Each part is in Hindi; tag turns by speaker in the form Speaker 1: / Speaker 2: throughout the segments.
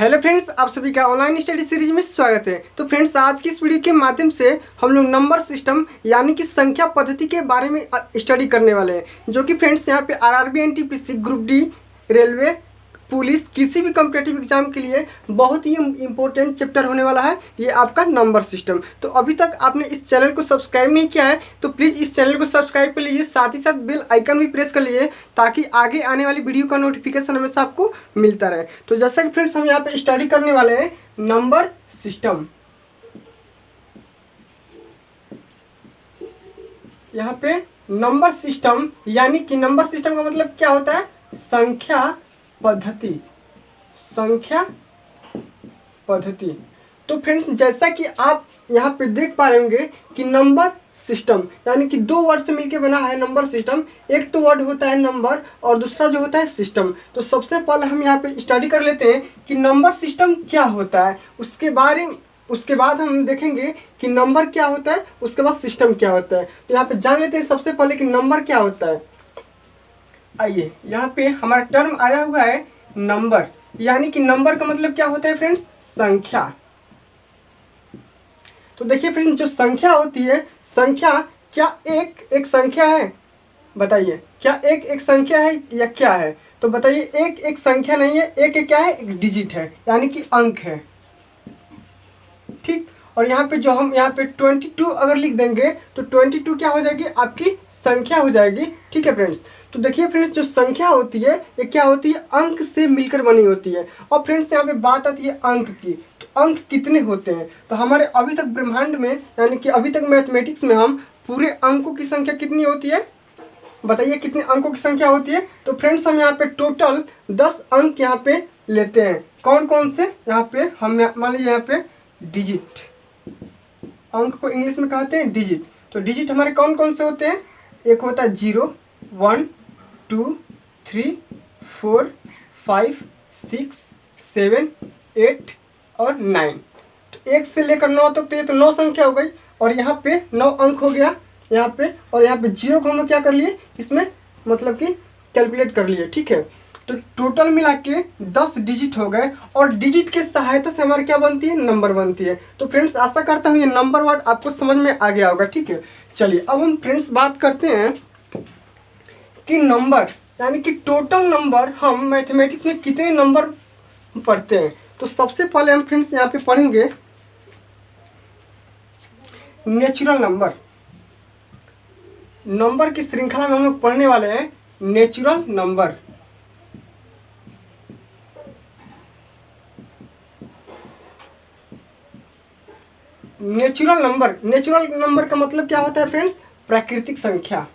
Speaker 1: हेलो फ्रेंड्स, आप सभी का ऑनलाइन स्टडी सीरीज में स्वागत है। तो फ्रेंड्स, आज की इस वीडियो के माध्यम से हम लोग नंबर सिस्टम यानी कि संख्या पद्धति के बारे में स्टडी करने वाले हैं, जो कि फ्रेंड्स यहाँ पे RRB NTPC group D, railway, police, किसी भी कॉम्पिटेटिव एग्जाम के लिए बहुत ही इंपॉर्टेंट चैप्टर होने वाला है ये आपका नंबर सिस्टम। तो अभी तक आपने इस चैनल को सब्सक्राइब नहीं किया है तो प्लीज़ इस चैनल को सब्सक्राइब कर लीजिए, साथ ही साथ बेल आइकन भी प्रेस कर लीजिए ताकि आगे आने वाली वीडियो का नोटिफिकेशन हमेशा आपको मिलता रहे। तो जैसा कि फ्रेंड्स हम यहाँ पे स्टडी करने वाले हैं नंबर सिस्टम। यहाँ पे नंबर सिस्टम यानी कि नंबर सिस्टम का मतलब क्या होता है? संख्या पद्धति, संख्या पद्धति। तो फ्रेंड्स, जैसा कि आप यहाँ पे देख पा रहे होंगे कि नंबर सिस्टम यानी कि दो वर्ड से मिलकर बना है नंबर सिस्टम। एक तो वर्ड होता है नंबर और दूसरा जो होता है सिस्टम। तो सबसे पहले हम यहाँ पे स्टडी कर लेते हैं कि नंबर सिस्टम क्या होता है, उसके बाद हम देखेंगे कि नंबर क्या होता है, उसके बाद सिस्टम क्या होता है। तो यहाँ पे जान लेते हैं सबसे पहले कि नंबर क्या होता है। आइए, यहाँ पे हमारा टर्म आया हुआ है नंबर, यानी कि नंबर का मतलब क्या होता है फ्रेंड्स? संख्या। तो देखिए फ्रेंड्स, जो संख्या होती है, संख्या क्या एक संख्या है? बताइए, क्या एक संख्या है या क्या है? तो बताइए, एक संख्या नहीं है, एक क्या है? एक डिजिट है, यानी कि अंक है। ठीक। और यहाँ पे जो हम यहाँ पे 22 अगर लिख देंगे तो 22 क्या हो जाएगी? आपकी संख्या हो जाएगी। ठीक है फ्रेंड्स। तो देखिए फ्रेंड्स, जो संख्या होती है ये क्या होती है? अंक से मिलकर बनी होती है। और फ्रेंड्स, यहाँ पे बात आती है अंक की। तो अंक कितने होते हैं? तो हमारे अभी तक ब्रह्मांड में यानी कि अभी तक मैथमेटिक्स में हम पूरे अंकों की संख्या कितनी होती है? बताइए, कितने अंकों की संख्या होती है? तो फ्रेंड्स, हम यहाँ पे टोटल 10 अंक यहाँ पे लेते हैं। कौन कौन से? यहाँ पे हम मान लीजिए यहाँ पे डिजिट, अंक को इंग्लिश में कहते हैं डिजिट। तो डिजिट हमारे कौन कौन से होते हैं? एक होता है 0, 1, 2, 3, 4, 5, 6, 7, 8 और 9। तो 1 से लेकर 9 तक, तो ये तो 9 संख्या हो गई। और यहाँ पे 9 अंक हो गया यहाँ पे, और यहाँ पे 0 को हम क्या कर लिए? इसमें मतलब कि कैलकुलेट कर लिए। ठीक है। तो टोटल मिला के 10 डिजिट हो गए, और डिजिट के सहायता से हमारी क्या बनती है? नंबर बनती है। तो फ्रेंड्स, आशा करता हूँ ये नंबर वर्ड आपको समझ में आ गया होगा। ठीक है। चलिए, अब हम फ्रेंड्स बात करते हैं कि नंबर यानी कि टोटल नंबर हम मैथमेटिक्स में कितने नंबर पढ़ते हैं। तो सबसे पहले हम फ्रेंड्स यहाँ पे पढ़ेंगे नेचुरल नंबर। नंबर की श्रृंखला में हम लोग पढ़ने वाले हैं नेचुरल नंबर। नेचुरल नंबर का मतलब क्या होता है फ्रेंड्स? प्राकृतिक संख्या।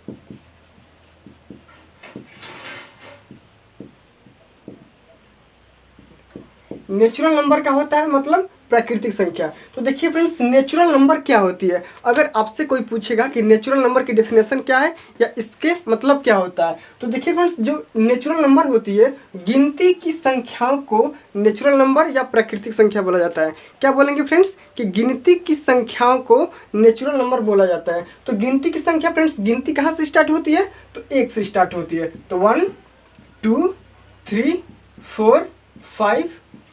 Speaker 1: नेचुरल नंबर क्या होता है? मतलब प्राकृतिक संख्या। तो देखिए फ्रेंड्स, नेचुरल नंबर क्या होती है? अगर आपसे कोई पूछेगा कि नेचुरल नंबर की डेफिनेशन क्या है या इसके मतलब क्या होता है, तो देखिए फ्रेंड्स, जो नेचुरल नंबर होती है, गिनती की संख्याओं को नेचुरल नंबर या प्राकृतिक संख्या बोला जाता है। क्या बोलेंगे फ्रेंड्स? कि गिनती की संख्याओं को नेचुरल नंबर बोला जाता है। तो गिनती की संख्या फ्रेंड्स, गिनती कहाँ से स्टार्ट होती है? तो 1 से स्टार्ट होती है। तो 1, 2, 3, 4, 5,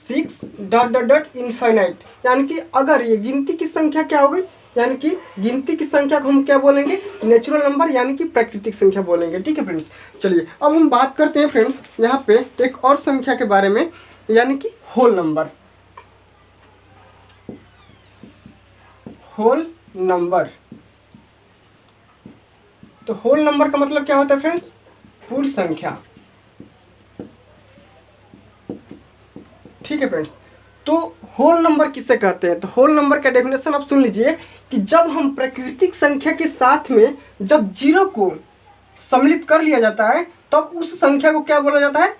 Speaker 1: 6 डॉट डॉट डॉट इनफाइनाइट। यानी कि अगर ये गिनती की संख्या क्या हो गई, यानी कि गिनती की संख्या को हम क्या बोलेंगे? नेचुरल नंबर यानी कि प्राकृतिक संख्या बोलेंगे। ठीक है फ्रेंड्स। चलिए, अब हम बात करते हैं फ्रेंड्स यहाँ पे एक और संख्या के बारे में, यानी कि होल नंबर। Whole number. तो होल नंबर का मतलब क्या होता है फ्रेंड्स? पूर्ण संख्या। ठीक है फ्रेंड्स। तो होल नंबर किसे कहते हैं? तो होल नंबर का डेफिनेशन आप सुन लीजिए कि जब हम प्राकृतिक संख्या के साथ में जब 0 को सम्मिलित कर लिया जाता है तब उस संख्या को क्या बोला जाता है?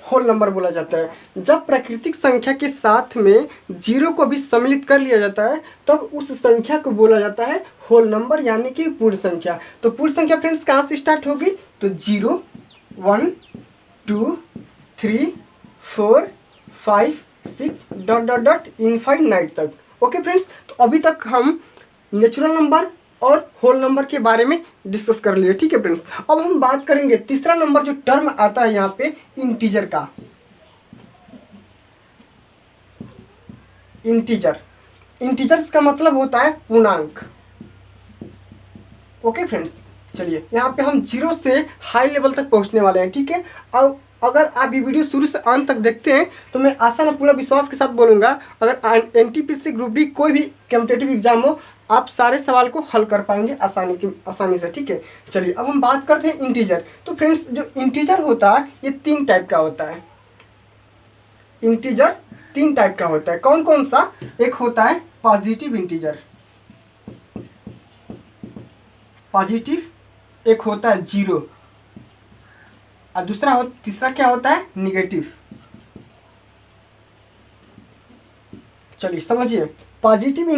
Speaker 1: होल नंबर बोला जाता है। जब प्राकृतिक संख्या के साथ में 0 को भी सम्मिलित कर लिया जाता है तब उस संख्या को बोला जाता है होल नंबर यानी कि पूर्ण संख्या। तो पूर्ण संख्या फ्रेंड्स कहाँ से स्टार्ट होगी? तो 0, 1, 2, 3, 4, 5, 6 डॉट डॉट डॉट इनफाइनाइट तक। Okay friends. तो अभी तक हम नेचुरल नंबर और होल नंबर के बारे में डिस्कस कर लिए। ठीक है फ्रेंड्स। अब हम बात करेंगे तीसरा नंबर जो टर्म आता है यहाँ पे इंटीजर का। इंटीजर। इंटीजर्स का मतलब होता है पूर्णांक। ओके फ्रेंड्स, चलिए यहाँ पे हम जीरो से हाई लेवल तक पहुँचने वाले हैं, ठीक है। अब अगर आप ये वीडियो शुरू से अंत तक देखते हैं तो मैं आसान और पूरा विश्वास के साथ बोलूँगा, अगर एनटीपीसी ग्रुप डी कोई भी कॉम्पिटिटिव एग्जाम हो, आप सारे सवाल को हल कर पाएंगे आसानी से, ठीक है। चलिए अब हम बात करते हैं इंटीजर। तो फ्रेंड्स जो इंटीजर होता है ये 3 टाइप का होता है। इंटीजर 3 टाइप का होता है। कौन कौन सा? एक होता है पॉजिटिव इंटीजर, पॉजिटिव, एक होता है जीरो, और तीसरा क्या होता है? निगेटिव। चलिए समझिए, पॉजिटिव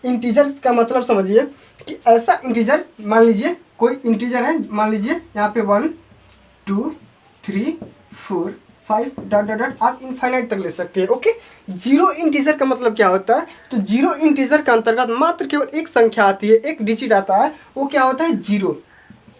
Speaker 1: इंटीजर्स का मतलब समझिए कि ऐसा इंटीजर, मान लीजिए कोई इंटीजर है, मान लीजिए यहाँ पे 1 2 3 4 5 डॉट डॉट डॉट, आप इनफाइनाइट तक ले सकते हैं। ओके, जीरो इंटीजर का मतलब क्या होता है? तो जीरो इंटीजर के अंतर्गत मात्र केवल एक संख्या आती है, एक डिजिट आता है, वो क्या होता है? जीरो।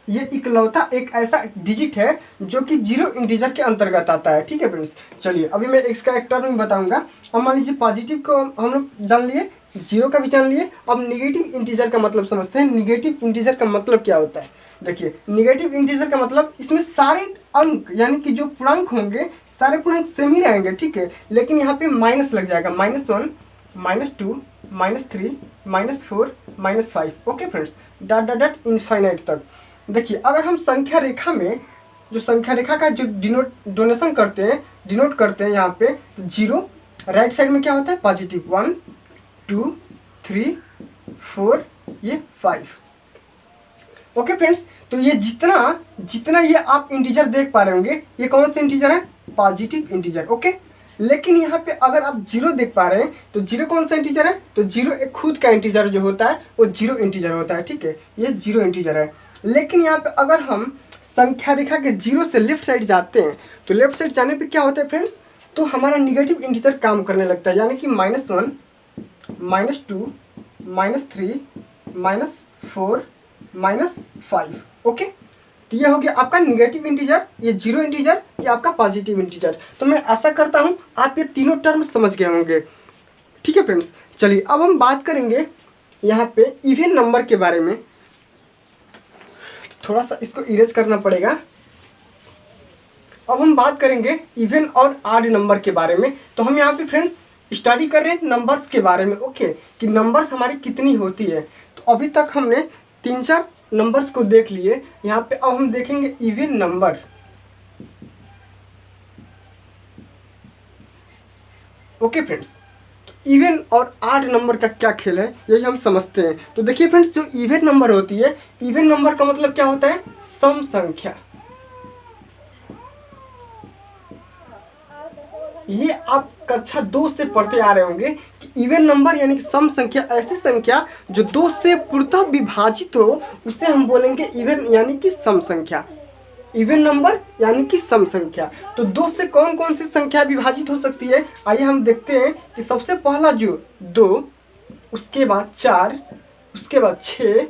Speaker 1: ये इकलौता एक ऐसा डिजिट है जो कि जीरो इंटीजर के अंतर्गत आता है, ठीक है फ्रेंड्स। चलिए अभी मैं इसका एक टर्म बताऊंगा। अब मान लीजिए पॉजिटिव को हम लोग जान लिए, जीरो का भी जान लिए, अब निगेटिव इंटीजर का मतलब समझते हैं। निगेटिव इंटीजर का मतलब क्या होता है? देखिए, निगेटिव इंटीजर का मतलब इसमें सारे अंक यानी कि जो पूर्णांक होंगे सारे पूर्णांक सेम ही रहेंगे, ठीक है, लेकिन यहाँ पे माइनस लग जाएगा, -1 -2 -3 -4 -5। Okay friends, dot dot dot infinite तक। देखिए अगर हम संख्या रेखा में, जो संख्या रेखा का जो डिनोट करते हैं यहाँ पे, तो जीरो, राइट साइड में क्या होता है? पॉजिटिव, 1 2 3 4 ये 5। ओके फ्रेंड्स, तो ये जितना ये आप इंटीजर देख पा रहे होंगे, ये कौन सा इंटीजर है? Positive integer. ओके, लेकिन यहाँ पे अगर आप जीरो देख पा रहे हैं तो जीरो कौन सा इंटीजर है? तो जीरो एक खुद का इंटीजर जो होता है वो जीरो इंटीजर होता है, ठीक है, ये जीरो इंटीजर है। लेकिन यहाँ पे अगर हम संख्या रेखा के जीरो से लेफ्ट साइड जाते हैं तो लेफ्ट साइड जाने पे क्या होता है फ्रेंड्स? तो हमारा निगेटिव इंटीजर काम करने लगता है, यानी कि -1 -2 -3 -4 -5। ओके, तो ये हो गया आपका निगेटिव इंटीजर, ये जीरो इंटीजर, ये आपका पॉजिटिव इंटीजर। तो मैं आशा करता हूँ आप ये तीनों टर्म समझ गए होंगे, ठीक है फ्रेंड्स। चलिए अब हम बात करेंगे यहाँ पे इवन नंबर के बारे में। थोड़ा सा इसको इरेज करना पड़ेगा। अब हम बात करेंगे इवन और ऑड नंबर के बारे में। तो हम यहाँ पे फ्रेंड्स स्टडी कर रहे हैं नंबर्स के बारे में, ओके, कि नंबर्स हमारी कितनी होती है। तो अभी तक हमने 3-4 नंबर्स को देख लिए। यहाँ पे अब हम देखेंगे इवन नंबर। ओके फ्रेंड्स, तो इवन और ऑड नंबर का क्या खेल है यही हम समझते हैं। तो देखिए फ्रेंड्स, जो इवन नंबर होती है, इवन नंबर का मतलब क्या होता है? सम संख्या। ये आप कक्षा 2 से पढ़ते आ रहे होंगे कि इवन नंबर यानी कि सम संख्या, ऐसी संख्या जो 2 से पूर्णतः विभाजित हो उसे हम बोलेंगे इवन यानी कि सम संख्या। इवन नंबर यानी कि सम संख्या। तो 2 से कौन कौन सी संख्या विभाजित हो सकती है? आइए हम देखते हैं कि सबसे पहला जो 2, उसके बाद 4, उसके बाद 6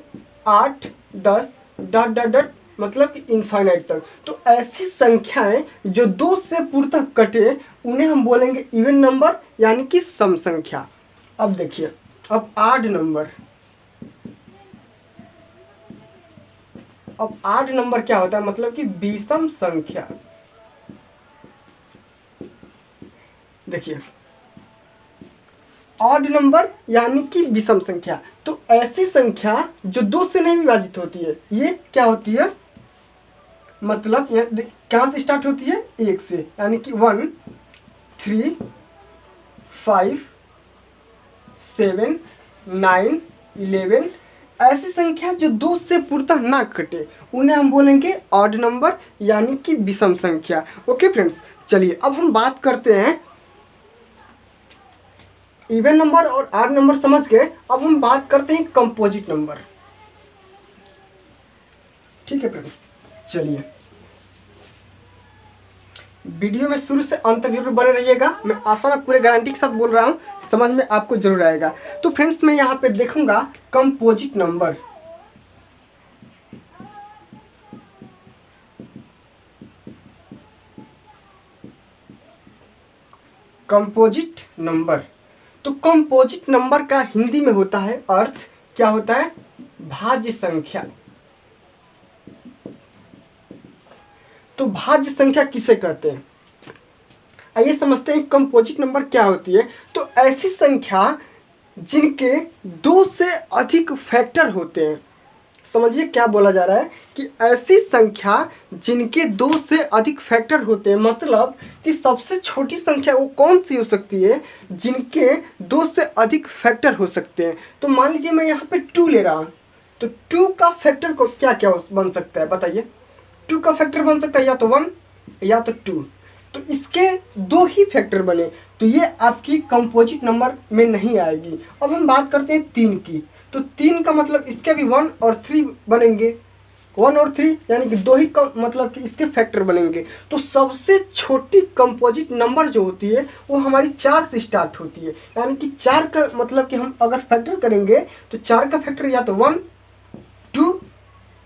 Speaker 1: 8 10 डॉट डॉट डॉट, मतलब कि इनफाइनाइट तक। तो ऐसी संख्याएं जो 2 से पूर्णतः कटे उन्हें हम बोलेंगे इवन नंबर यानी कि सम संख्या। अब देखिए, अब ऑड नंबर। अब ऑड नंबर क्या होता है? मतलब कि विषम संख्या। देखिए, ऑड नंबर यानी कि विषम संख्या। तो ऐसी संख्या जो 2 से नहीं विभाजित होती है, ये क्या होती है? मतलब कहाँ से स्टार्ट होती है? 1 से, यानी कि 1 3 5 7 9 11। ऐसी संख्या जो 2 से पूर्णतः ना कटे उन्हें हम बोलेंगे ऑड नंबर यानी कि विषम संख्या। ओके फ्रेंड्स, चलिए अब हम बात करते हैं इवन नंबर और ऑड नंबर समझ गए। अब हम बात करते हैं कंपोजिट नंबर, ठीक है फ्रेंड्स। चलिए वीडियो में शुरू से अंत तक जरूर बने रहिएगा। मैं आसान पूरे गारंटी के साथ बोल रहा हूँ, समझ में आपको जरूर आएगा। तो फ्रेंड्स मैं यहाँ पे देखूंगा कंपोजिट नंबर। कंपोजिट नंबर, तो कंपोजिट नंबर का हिंदी में होता है अर्थ, क्या होता है? भाज्य संख्या। तो भाज्य संख्या किसे कहते हैं? आइए समझते हैं कंपोजिट नंबर क्या होती है। तो ऐसी संख्या जिनके 2 से अधिक फैक्टर होते हैं। समझिए क्या बोला जा रहा है कि ऐसी संख्या जिनके 2 से अधिक फैक्टर होते हैं, मतलब कि सबसे छोटी संख्या वो कौन सी हो सकती है जिनके 2 से अधिक फैक्टर हो सकते हैं। तो मान लीजिए मैं यहाँ पे 2 ले रहा हूँ, तो 2 का फैक्टर को क्या क्या बन सकता है बताइए? 2 का फैक्टर बन सकता है या तो 1 या तो 2। तो इसके 2 ही फैक्टर बने, तो ये आपकी कंपोजिट नंबर में नहीं आएगी। अब हम बात करते हैं 3 की। तो 3 का मतलब इसके भी 1 और 3 बनेंगे, 1 और 3 यानी कि 2 ही मतलब कि इसके फैक्टर बनेंगे। तो सबसे छोटी कंपोजिट नंबर जो होती है वो हमारी 4 से स्टार्ट होती है, यानी कि 4 का मतलब कि हम अगर फैक्टर करेंगे तो 4 का फैक्टर या तो 1, 2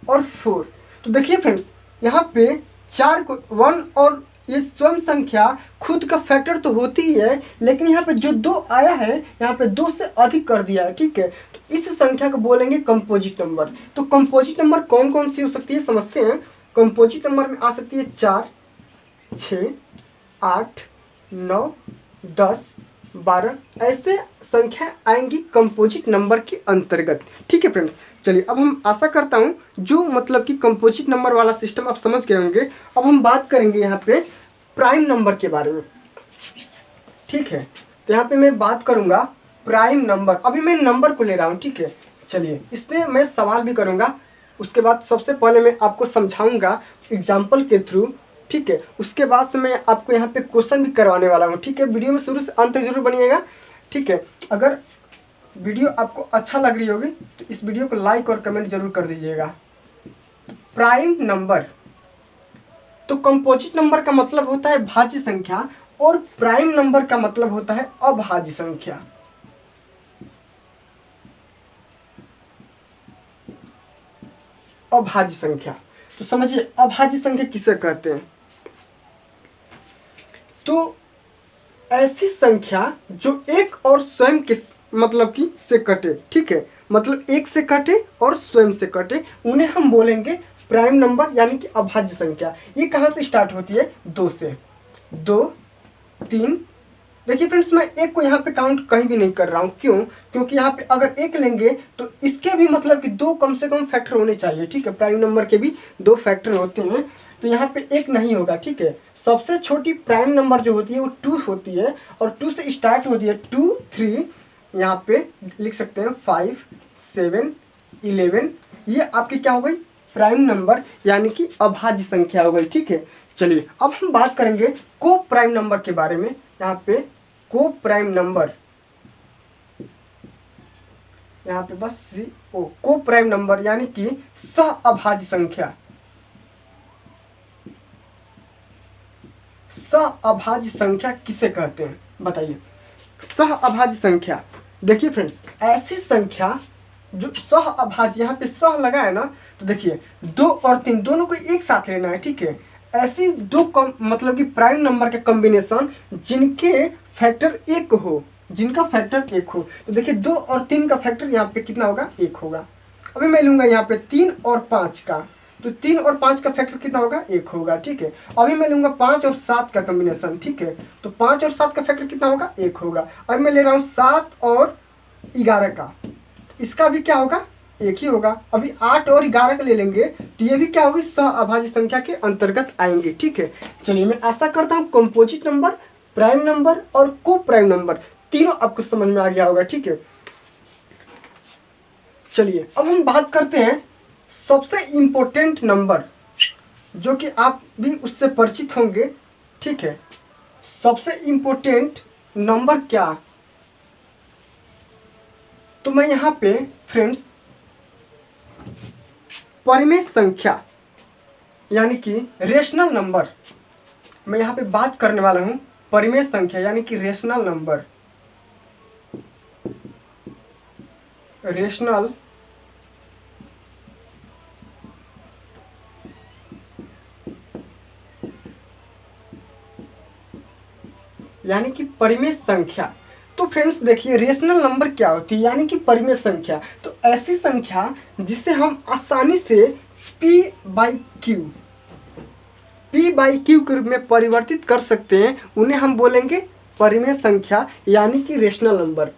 Speaker 1: और 4। तो देखिए फ्रेंड्स, यहाँ पे 4 को 1 और ये स्वयं संख्या खुद का फैक्टर तो होती ही है, लेकिन यहाँ पे जो 2 आया है यहाँ पे 2 से अधिक कर दिया है, ठीक है। तो इस संख्या को बोलेंगे कंपोजिट नंबर। तो कंपोजिट नंबर कौन कौन सी हो सकती है समझते हैं। कंपोजिट नंबर में आ सकती है 4, 6, 8, 9, 10, 12 ऐसे संख्या आएंगी कंपोजिट नंबर के अंतर्गत, ठीक है फ्रेंड्स। चलिए अब हम आशा करता हूँ जो मतलब कि कंपोजिट नंबर वाला सिस्टम आप समझ गए होंगे। अब हम बात करेंगे यहाँ पे प्राइम नंबर के बारे में, ठीक है। तो यहाँ पे मैं बात करूँगा प्राइम नंबर। अभी मैं नंबर को ले रहा हूँ, ठीक है। चलिए इसमें मैं सवाल भी करूँगा, उसके बाद सबसे पहले मैं आपको समझाऊँगा एग्जाम्पल के थ्रू, ठीक है। उसके बाद से मैं आपको यहाँ पे क्वेश्चन भी करवाने वाला हूँ, ठीक है। वीडियो में शुरू से अंत तक जरूर बनिएगा, ठीक है। अगर वीडियो आपको अच्छा लग रही होगी तो इस वीडियो को लाइक और कमेंट जरूर कर दीजिएगा। प्राइम नंबर, तो कंपोजिट नंबर का मतलब होता है भाज्य संख्या और प्राइम नंबर का मतलब होता है अभाज्य संख्या। अभाज्य संख्या, तो समझिए अभाज्य संख्या किसे कहते हैं। तो ऐसी संख्या जो एक और स्वयं के मतलब कि से कटे, ठीक है। मतलब एक से कटे और स्वयं से कटे, उन्हें हम बोलेंगे प्राइम नंबर यानी कि अभाज्य संख्या। ये कहाँ से स्टार्ट होती है? 2 से। 2, 3। देखिए फ्रेंड्स, मैं एक को यहाँ पे काउंट कहीं भी नहीं कर रहा हूँ, क्यों? क्योंकि यहाँ पे अगर एक लेंगे तो इसके भी मतलब कि 2 कम से कम फैक्टर होने चाहिए, ठीक है। प्राइम नंबर के भी 2 फैक्टर होते हैं, तो यहाँ पे एक नहीं होगा, ठीक है। सबसे छोटी प्राइम नंबर जो होती है वो 2 होती है और 2 से स्टार्ट होती है। 2, 3, यहाँ पे लिख सकते हैं 5, 7, 11। ये आपकी क्या हो गई? प्राइम नंबर यानी कि अभाज्य संख्या हो गई, ठीक है। चलिए अब हम बात करेंगे को प्राइम नंबर के बारे में। यहाँ पे को प्राइम नंबर, यहाँ पे बस को प्राइम नंबर यानी कि सह अभाज्य संख्या। सह अभाज्य संख्या किसे कहते हैं बताइए? सह अभाज्य संख्या, देखिए फ्रेंड्स, ऐसी संख्या जो सह अभाज्य, यहाँ पे सह लगा है ना, तो देखिए 2 और 3 दोनों को एक साथ लेना है, ठीक है। ऐसी 2 मतलब कि प्राइम नंबर के कॉम्बिनेशन जिनके फैक्टर 1 हो, जिनका फैक्टर 1 हो। तो देखिए 2 और 3 का फैक्टर यहाँ पे कितना होगा? 1 होगा। अभी मैं लूँगा यहाँ पे 3 और 5 का, तो 3 और 5 का फैक्टर कितना होगा? 1 होगा, ठीक है। अभी मैं लूँगा 5 और 7 का कॉम्बिनेशन, ठीक है। तो 5 और 7 का फैक्टर कितना होगा? 1 होगा। अभी मैं ले रहा हूँ 7 और 11 का, इसका भी क्या होगा? 1 ही होगा। अभी 8 और 11 का ले लेंगे तो ये भी क्या होगी? सह अभाज्य संख्या के अंतर्गत आएंगे, ठीक है। चलिए मैं आशा करता हूँ कंपोजिट नंबर, प्राइम नंबर और को प्राइम नंबर तीनों आपको समझ में आ गया होगा, ठीक है। चलिए अब हम बात करते हैं सबसे इम्पोर्टेंट नंबर, जो कि आप भी उससे परिचित होंगे, ठीक है। सबसे इम्पोर्टेंट नंबर क्या? तो मैं यहाँ पे फ्रेंड्स परिमेय संख्या यानी कि रेशनल नंबर, मैं यहाँ पे बात करने वाला हूँ परिमेय संख्या यानी कि रेशनल नंबर। रेशनल यानी कि परिमेय संख्या। तो फ्रेंड्स देखिए रेशनल नंबर क्या होती है, यानी कि परिमेय संख्या। तो ऐसी संख्या जिसे हम आसानी से p बाई क्यू के रूप में परिवर्तित कर सकते हैं, उन्हें हम बोलेंगे परिमेय संख्या, यानी कि रेशनल नंबर।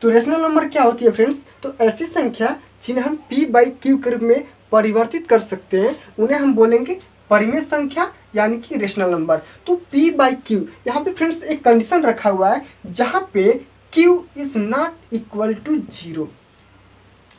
Speaker 1: तो रेशनल नंबर क्या होती है फ्रेंड्स? तो ऐसी संख्या जिन्हें हम p बाई क्यू के रूप में परिवर्तित कर सकते हैं, उन्हें हम बोलेंगे परिमेय संख्या, यानी कि रेशनल नंबर। तो p बाई क्यू, यहाँ पे फ्रेंड्स एक कंडीशन रखा हुआ है जहाँ पे q is not equal to 0।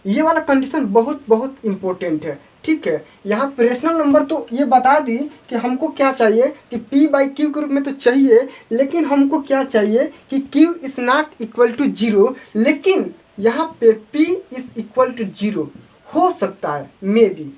Speaker 1: ये वाला कंडीशन बहुत बहुत इम्पोर्टेंट है, ठीक है। यहाँ पे रेशनल नंबर तो ये बता दी कि हमको क्या चाहिए कि p बाई क्यू के रूप में तो चाहिए, लेकिन हमको क्या चाहिए कि q is not equal to 0, लेकिन यहाँ पे p इज इक्वल टू 0 हो सकता है, मे बी,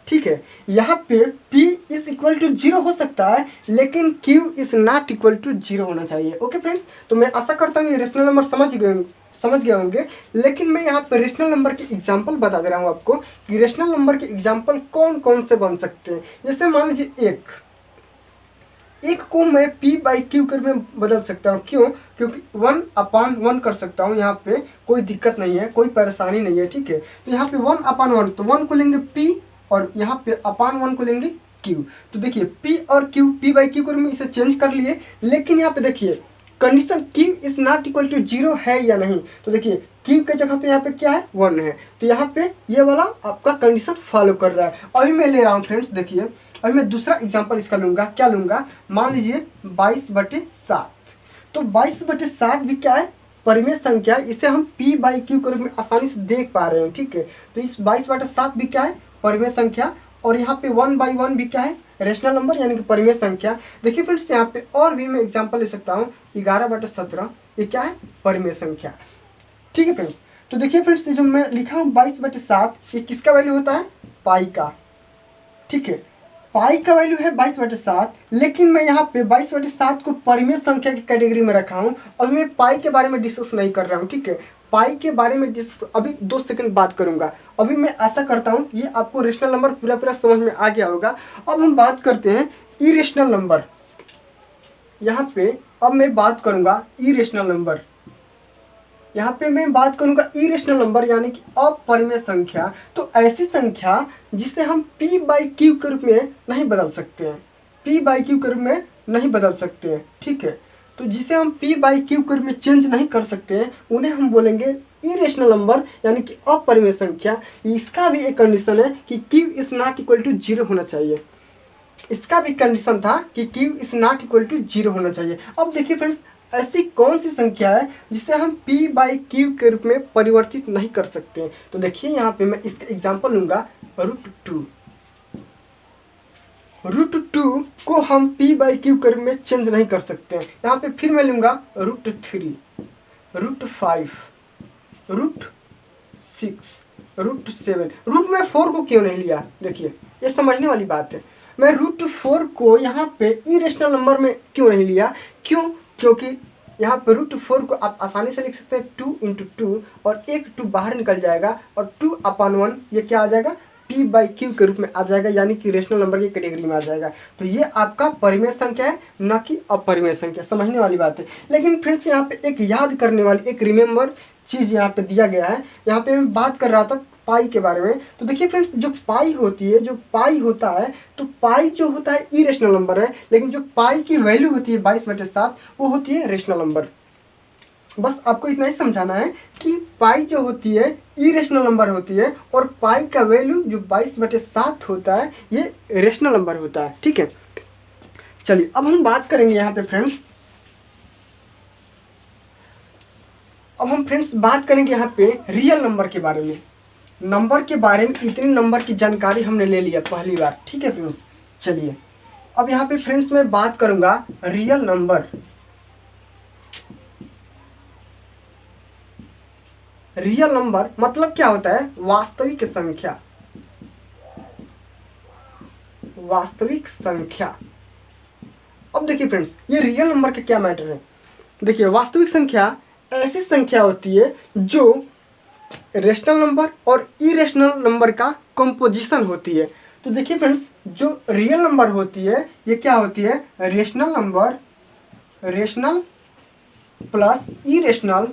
Speaker 1: ठीक है। यहाँ पे p इज इक्वल टू 0 हो सकता है, लेकिन q is not equal to 0 होना चाहिए। ओके फ्रेंड्स, तो मैं आशा करता हूँ ये रेशनल नंबर समझ गए होंगे। लेकिन मैं यहाँ पे रेशनल नंबर के एग्जाम्पल बता दे रहा हूँ आपको कि रेशनल नंबर के एग्जाम्पल कौन कौन से बन सकते हैं। जैसे मान लीजिए एक को मैं p बाई क्यू के रूप में बदल सकता हूँ। क्यों? क्योंकि 1/1 कर सकता हूँ, यहाँ पे कोई दिक्कत नहीं है, कोई परेशानी नहीं है, ठीक है। तो यहाँ पे 1/1, तो 1 को लेंगे p और यहाँ पे अपान 1 को लेंगे q। तो देखिए p और q, p बाई क्यू के रूप में इसे चेंज कर लिए, लेकिन यहाँ पे देखिए condition q is not equal to 0 है या नहीं। तो देखिए q के जगह पे यहाँ पे क्या है, 1 है, तो यहाँ पे ये वाला आपका कंडीशन फॉलो कर रहा है। अभी मैं ले रहा हूँ फ्रेंड्स, देखिए अभी मैं दूसरा एग्जांपल इसका लूँगा। क्या लूँगा? मान लीजिए 22/7। तो 22/7 भी क्या है, परिमेय संख्या। इसे हम p बाई क्यू के रूप में आसानी से देख पा रहे हैं, ठीक है। तो इस 22/7 भी क्या है, परिमेय संख्या। और यहाँ पे 1/1 भी क्या है, रेशनल नंबर, यानी कि परिमेय संख्या। देखिए फ्रेंड्स यहाँ पे और भी मैं एग्जांपल ले सकता हूँ, 11/17, ये क्या है, परिमेय संख्या, ठीक है फ्रेंड्स। तो देखिए फ्रेंड्स, ये जो मैं लिखा हूँ 22/7, ये किसका वैल्यू होता है, पाई का, ठीक है। पाई का वैल्यू है 22/7, लेकिन मैं यहाँ पे 22/7 को परिमेय संख्या की कैटेगरी में रखा हूँ और मैं पाई के बारे में डिस्कस नहीं कर रहा हूँ, ठीक है। पाई के बारे में अभी 2 सेकंड बात करूंगा। अभी मैं आशा करता हूँ ये आपको रेशनल नंबर पूरा समझ में आ गया होगा। अब हम बात करते हैं इरेशनल नंबर। यहाँ पे अब मैं बात करूंगा इरेशनल नंबर। यहाँ पे मैं बात करूंगा इरेशनल नंबर, यानी कि अपरिमेय संख्या। तो ऐसी संख्या जिसे हम p बाई क्यू के रूप में नहीं बदल सकते हैं, p बाई क्यू के रूप में नहीं बदल सकते हैं, ठीक है। तो जिसे हम p बाई क्यू के रूप में चेंज नहीं कर सकते हैं, उन्हें हम बोलेंगे इरेशनल नंबर, यानी कि अपरिमेय संख्या। इसका भी एक कंडीशन है कि q is not equal to 0 होना चाहिए। इसका भी कंडीशन था कि q is not equal to 0 होना चाहिए। अब देखिए फ्रेंड्स, ऐसी कौन सी संख्या है जिसे हम p बाई क्यू के रूप में परिवर्तित नहीं कर सकते हैं। तो देखिए यहाँ पे मैं इसका एग्जांपल लूँगा, √2। √2 को हम p बाई क्यू के रूप में चेंज नहीं कर सकते हैं। यहाँ पे फिर मैं लूँगा √3, √5, √6, √7। रूट में 4 को क्यों नहीं लिया, देखिए ये समझने वाली बात है। मैं √4 को यहाँ पे इरेशनल नंबर में क्यों नहीं लिया? क्यों? क्योंकि यहाँ पे √4 को आप आसानी से लिख सकते हैं 2 × 2, और एक 2 बाहर निकल जाएगा और 2/1 ये क्या आ जाएगा, p बाई क्यू के रूप में आ जाएगा, यानी कि रेशनल नंबर की कैटेगरी में आ जाएगा। तो ये आपका परिमेय संख्या है, न कि अपरिमेय संख्या। समझने वाली बात है। लेकिन फिर से यहाँ पे एक याद करने वाली, एक रिमेंबर चीज़ यहाँ पे दिया गया है। यहाँ पे मैं बात कर रहा था पाई के बारे में। तो देखिए फ्रेंड्स, जो पाई होती है, जो पाई होता है, तो पाई जो होता है इरेशनल नंबर है, लेकिन जो पाई की वैल्यू होती है 22/7, वो होती है रेशनल नंबर। बस आपको इतना ही समझाना है कि पाई जो होती है इरेशनल नंबर होती है, और पाई का वैल्यू जो 22/7 होता है, ये रेशनल नंबर होता है, ठीक है। चलिए अब हम बात करेंगे यहाँ पे फ्रेंड्स, अब हम फ्रेंड्स बात करेंगे यहाँ पे रियल नंबर के बारे में। नंबर के बारे में इतनी नंबर की जानकारी हमने ले लिया पहली बार, ठीक है फ्रेंड्स। चलिए अब यहाँ पे फ्रेंड्स मैं बात करूंगा रियल नंबर। रियल नंबर मतलब क्या होता है, वास्तविक संख्या। वास्तविक संख्या। अब देखिए फ्रेंड्स, ये रियल नंबर का क्या मैटर है। देखिए वास्तविक संख्या ऐसी संख्या होती है जो रेशनल नंबर और इरेशनल नंबर का कंपोजिशन होती है। तो देखिए फ्रेंड्स, जो रियल नंबर होती है ये क्या होती है, rational number, rational plus irrational,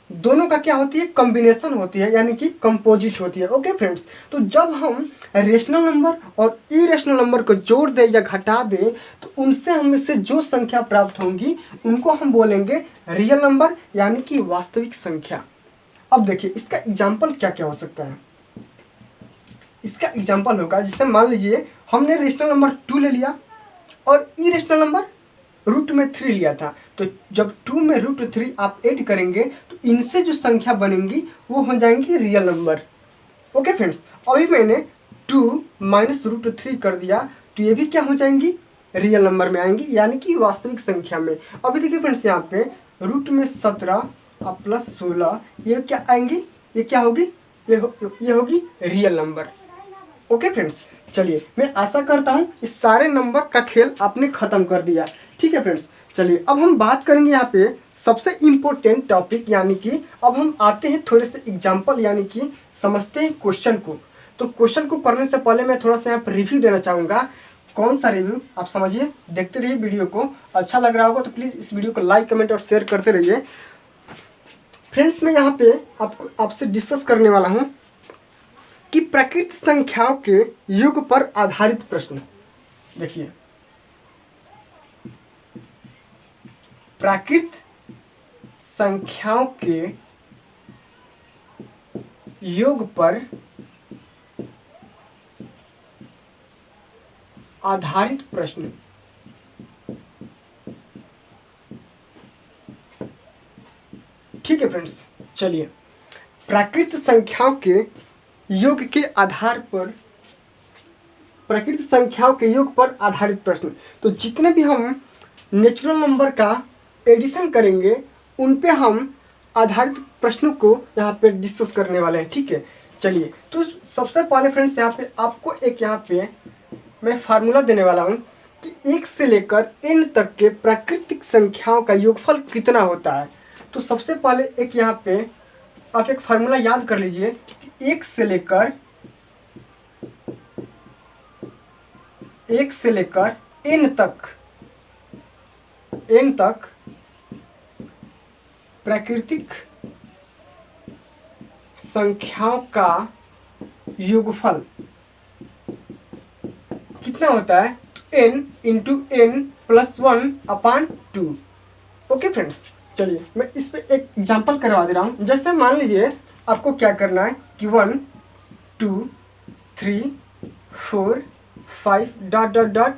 Speaker 1: दोनों का क्या होती है, कॉम्बिनेशन होती है, यानी कि कंपोजिट होती है। ओके फ्रेंड्स, तो जब हम रेशनल नंबर और इरेशनल नंबर को जोड़ दें या घटा दें तो उनसे हमें से जो संख्या प्राप्त होंगी उनको हम बोलेंगे रियल नंबर, यानी कि वास्तविक संख्या। अब देखिए इसका एग्जाम्पल क्या क्या हो सकता है। इसका एग्जाम्पल होगा, जैसे मान लीजिए हमने रेशनल नंबर 2 ले लिया और इरेशनल नंबर रूट में 3 लिया था, तो जब 2 में √3 आप ऐड करेंगे तो इनसे जो संख्या बनेंगी वो हो जाएंगी रियल नंबर। ओके फ्रेंड्स, अभी मैंने 2 माइनस √3 कर दिया तो ये भी क्या हो जाएंगी, रियल नंबर में आएंगी, यानी कि वास्तविक संख्या में। अभी देखिए फ्रेंड्स, यहाँ पे रूट में 17 और प्लस 16 ये क्या आएंगी, ये क्या होगी, ये होगी रियल नंबर। ओके फ्रेंड्स, चलिए मैं आशा करता हूँ इस सारे नंबर का खेल आपने ख़त्म कर दिया। ठीक है फ्रेंड्स, चलिए अब हम बात करेंगे यहाँ पे सबसे इम्पोर्टेंट टॉपिक, यानी कि अब हम आते हैं थोड़े से एग्जाम्पल, यानी कि समझते हैं क्वेश्चन को। तो क्वेश्चन को करने से पहले मैं थोड़ा सा यहाँ पर रिव्यू देना चाहूँगा। कौन सा रिव्यू, आप समझिए, देखते रहिए वीडियो को। अच्छा लग रहा होगा तो प्लीज़ इस वीडियो को लाइक, कमेंट और शेयर करते रहिए। फ्रेंड्स, मैं यहाँ पे आपसे डिस्कस करने वाला हूँ कि प्राकृत संख्याओं के युग पर आधारित प्रश्न। देखिए, प्राकृत संख्याओं के योग पर आधारित प्रश्न। ठीक है फ्रेंड्स, चलिए प्राकृत संख्याओं के योग के आधार पर, प्राकृत संख्याओं के योग पर आधारित प्रश्न। तो जितने भी हम नेचुरल नंबर का एडिशन करेंगे उन पे हम आधारित प्रश्नों को यहाँ पे डिस्कस करने वाले हैं। ठीक है, चलिए तो सबसे पहले फ्रेंड्स यहाँ पे आपको एक यहाँ पे मैं फार्मूला देने वाला हूँ कि 1 से लेकर n तक के प्राकृतिक संख्याओं का योगफल कितना होता है। तो सबसे पहले एक यहाँ पे आप एक फार्मूला याद कर लीजिए कि 1 से लेकर n तक प्राकृतिक संख्याओं का योगफल कितना होता है, n into n plus 1/2। Okay friends, चलिए मैं इस पे एक एग्जांपल करवा दे रहा हूँ। जैसे मान लीजिए आपको क्या करना है कि 1 2 3 4 5 डॉट डॉट डॉट,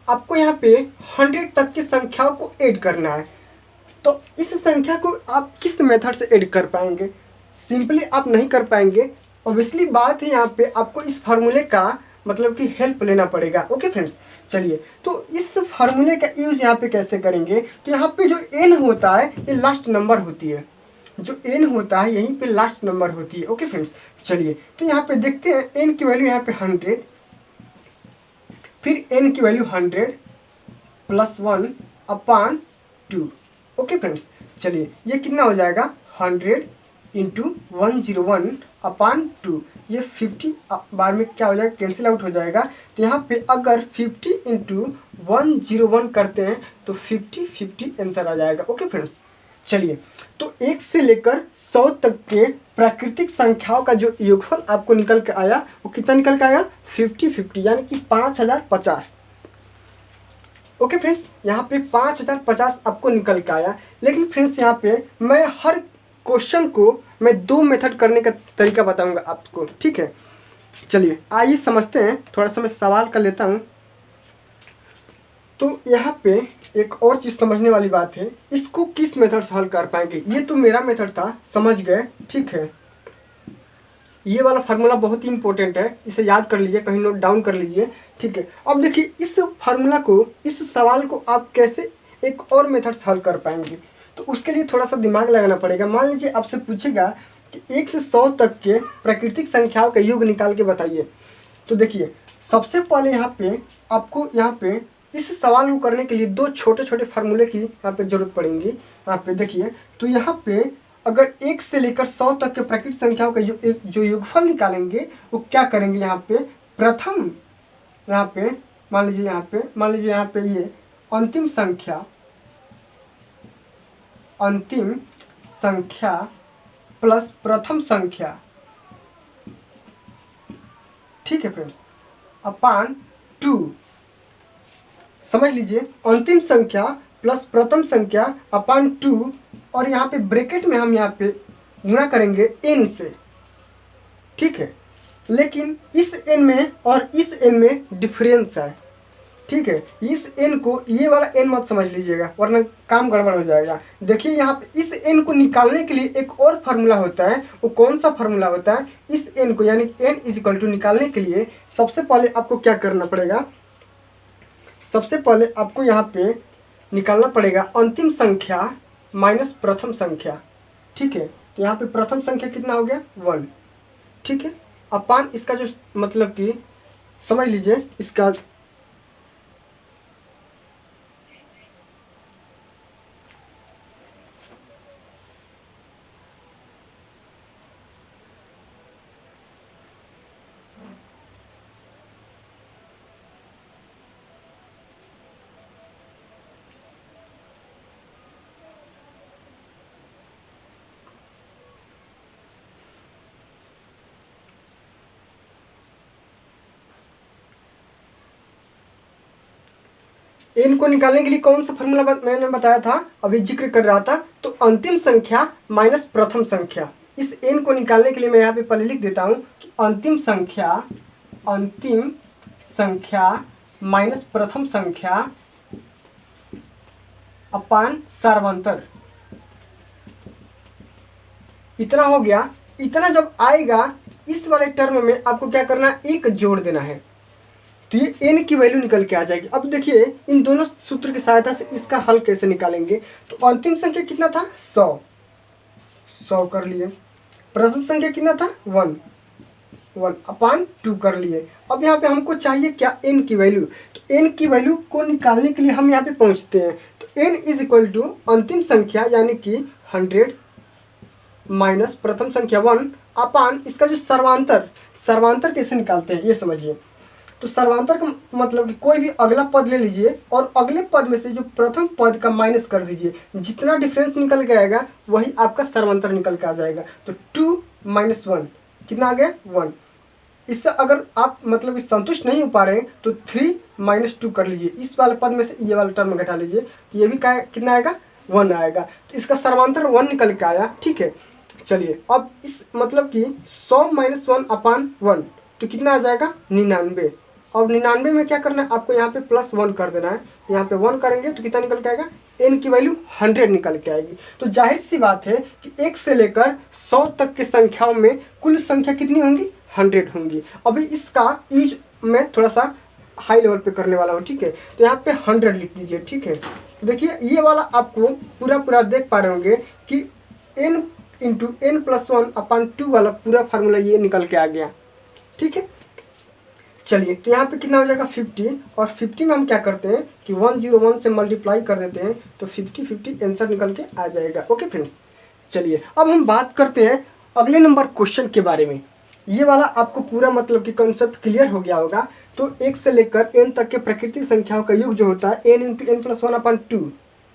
Speaker 1: आपको यहाँ पे 100 तक की संख्याओं को ऐड करना है। तो इस संख्या को आप किस मेथड से ऐड कर पाएंगे, सिंपली आप नहीं कर पाएंगे। ऑब्वियसली बात है, यहाँ पे आपको इस फार्मूले का मतलब कि हेल्प लेना पड़ेगा। ओके फ्रेंड्स, चलिए तो इस फार्मूले का यूज यहाँ पे कैसे करेंगे। तो यहाँ पे जो n होता है ये लास्ट नंबर होती है, जो n होता है यहीं पे लास्ट नंबर होती है। ओके फ्रेंड्स, चलिए तो यहाँ पे देखते हैं n की वैल्यू यहाँ पे 100, फिर n की वैल्यू 100 प्लस 1/2। ओके फ्रेंड्स, चलिए ये कितना हो जाएगा, 100 इंटू 101/2, ये 50 बार में क्या हो जाएगा, कैंसिल आउट हो जाएगा। तो यहाँ पे अगर 50 इंटू 101 करते हैं तो 50 आंसर आ जाएगा। ओके फ्रेंड्स, चलिए तो 1 से लेकर 100 तक के प्राकृतिक संख्याओं का जो योगफल आपको निकल के आया वो कितना निकल के आया, 50 यानी कि 5050। ओके फ्रेंड्स, यहाँ पे 5050 आपको निकल के आया। लेकिन फ्रेंड्स यहाँ पे मैं हर क्वेश्चन को मैं 2 मेथड करने का तरीका बताऊंगा आपको। ठीक है, चलिए आइए समझते हैं। थोड़ा सा मैं सवाल कर लेता हूँ। तो यहाँ पे एक और चीज़ समझने वाली बात है, इसको किस मेथड से हल कर पाएंगे। ये तो मेरा मेथड था, समझ गए। ठीक है, ये वाला फार्मूला बहुत ही इंपॉर्टेंट है, इसे याद कर लीजिए, कहीं नोट डाउन कर लीजिए। ठीक है, अब देखिए इस फार्मूला को, इस सवाल को आप कैसे एक और मेथड से हल कर पाएंगे। तो उसके लिए थोड़ा सा दिमाग लगाना पड़ेगा। मान लीजिए आपसे पूछेगा कि 1 से 100 तक के प्राकृतिक संख्याओं का योग निकाल के बताइए। तो देखिए सबसे पहले यहाँ पे आपको यहाँ पे इस सवाल को करने के लिए 2 छोटे छोटे फार्मूले की यहाँ पे जरूरत पड़ेगी। यहाँ पे देखिए, तो यहाँ पे अगर 1 से लेकर 100 तक के प्राकृतिक संख्याओं का जो योगफल निकालेंगे वो क्या करेंगे। यहाँ पे प्रथम, यहाँ पे मान लीजिए यहाँ पे ये अंतिम संख्या अंतिम संख्या प्लस प्रथम संख्या, ठीक है फ्रेंड्स, अपान 2। समझ लीजिए, अंतिम संख्या प्लस प्रथम संख्या अपान 2, और यहाँ पे ब्रैकेट में हम यहाँ पे गुणा करेंगे n से, ठीक है। लेकिन इस n में और इस n में डिफरेंस है, ठीक है। इस n को, ये वाला n मत समझ लीजिएगा वरना काम गड़बड़ हो जाएगा। देखिए यहाँ पे इस n को निकालने के लिए एक और फार्मूला होता है। वो कौन सा फार्मूला होता है? इस n को यानी n इजिकल टू निकालने के लिए सबसे पहले आपको क्या करना पड़ेगा? सबसे पहले आपको यहाँ पे निकालना पड़ेगा अंतिम संख्या माइनस प्रथम संख्या, ठीक है। तो यहाँ पे प्रथम संख्या कितना हो गया? 1, ठीक है, अपान इसका जो मतलब कि समझ लीजिए इसका n को निकालने के लिए कौन सा फॉर्मूला मैंने बताया था, अभी जिक्र कर रहा था। तो अंतिम संख्या माइनस प्रथम संख्या, इस n को निकालने के लिए मैं यहाँ पे पहले लिख देता हूँ कि अंतिम संख्या माइनस प्रथम संख्या अपान सर्वांतर। इतना हो गया। इतना जब आएगा इस वाले टर्म में आपको क्या करना है? 1 जोड़ देना है, तो ये n की वैल्यू निकल के आ जाएगी। अब देखिए इन दोनों सूत्र की सहायता से इसका हल कैसे निकालेंगे। तो अंतिम संख्या कितना था? 100 कर लिए। प्रथम संख्या कितना था? 1 अपान 2 कर लिए। अब यहाँ पे हमको चाहिए क्या? n की वैल्यू। तो n की वैल्यू को निकालने के लिए हम यहाँ पे पहुँचते हैं। तो n इज इक्वल टू अंतिम संख्या यानी कि 100 माइनस प्रथम संख्या 1 अपान इसका जो सर्वांतर कैसे निकालते हैं ये समझिए। तो सर्वांतर का मतलब कि कोई भी अगला पद ले लीजिए और अगले पद में से जो प्रथम पद का माइनस कर दीजिए, जितना डिफरेंस निकल के आएगा वही आपका सर्वांतर निकल के आ जाएगा। तो 2 माइनस 1 कितना आ गया? 1। इससे अगर आप मतलब कि संतुष्ट नहीं हो पा रहे हैं तो 3 माइनस 2 कर लीजिए। इस वाले पद में से ये वाला टर्म घटा लीजिए, तो ये भी कितना आएगा? 1 आएगा। तो इसका सर्वांतर 1 निकल के आया, ठीक है। चलिए अब इस मतलब कि 100 माइनस 1 अपान 1 तो कितना आ जाएगा? 99। अब 99 में क्या करना है? आपको यहाँ पे प्लस 1 कर देना है। यहाँ पे 1 करेंगे तो कितना निकल के आएगा? n की वैल्यू 100 निकल के आएगी। तो जाहिर सी बात है कि 1 से लेकर 100 तक की संख्याओं में कुल संख्या कितनी होंगी? 100 होंगी। अभी इसका यूज मैं थोड़ा सा हाई लेवल पे करने वाला हूँ, ठीक है। तो यहाँ पे 100 लिख दीजिए, ठीक है। तो देखिए ये वाला आपको पूरा देख पा रहे होंगे कि n इंटू n प्लस 1 अपान 2 वाला पूरा फार्मूला ये निकल के आ गया, ठीक है। चलिए तो यहाँ पे कितना हो जाएगा? 50। और 50 में हम क्या करते हैं कि 101 से मल्टीप्लाई कर देते हैं तो 50 आंसर निकल के आ जाएगा। ओके फ्रेंड्स, चलिए अब हम बात करते हैं अगले नंबर क्वेश्चन के बारे में। ये वाला आपको पूरा मतलब कि कंसेप्ट क्लियर हो गया होगा। तो 1 से लेकर n तक के प्राकृतिक संख्याओं का योग जो होता है n इंटू n प्लस 1 अपान 2,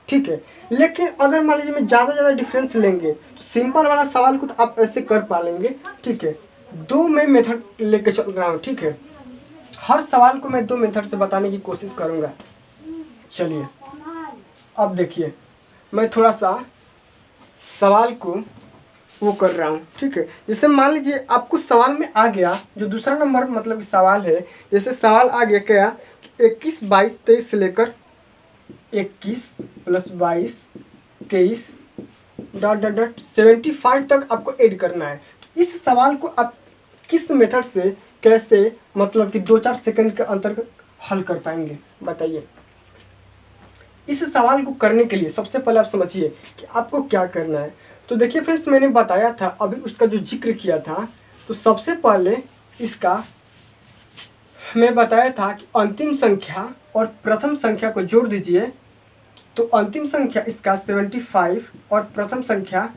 Speaker 1: ठीक है। लेकिन अगर मान लीजिए मैं ज़्यादा डिफरेंस लेंगे तो सिंपल वाला सवाल को तो आप ऐसे कर पा लेंगे, ठीक है। 2 मैं मेथड लेके चल रहा हूँ, ठीक है। हर सवाल को मैं 2 मेथड से बताने की कोशिश करूँगा। चलिए अब देखिए मैं थोड़ा सा सवाल को वो कर रहा हूँ, ठीक है। जैसे मान लीजिए आपको सवाल में आ गया जो दूसरा नंबर मतलब कि सवाल है। जैसे सवाल आ गया क्या? 21, 22, 23 से लेकर 21 प्लस 22, 23 डॉट 75 तक आपको ऐड करना है। तो इस सवाल को आप किस मेथड से कैसे मतलब कि 2-4 सेकंड के अंतर्गत हल कर पाएंगे बताइए। इस सवाल को करने के लिए सबसे पहले आप समझिए कि आपको क्या करना है। तो देखिए फ्रेंड्स, मैंने बताया था अभी उसका जो जिक्र किया था। तो सबसे पहले इसका मैं बताया था कि अंतिम संख्या और प्रथम संख्या को जोड़ दीजिए। तो अंतिम संख्या इसका 75 और प्रथम संख्या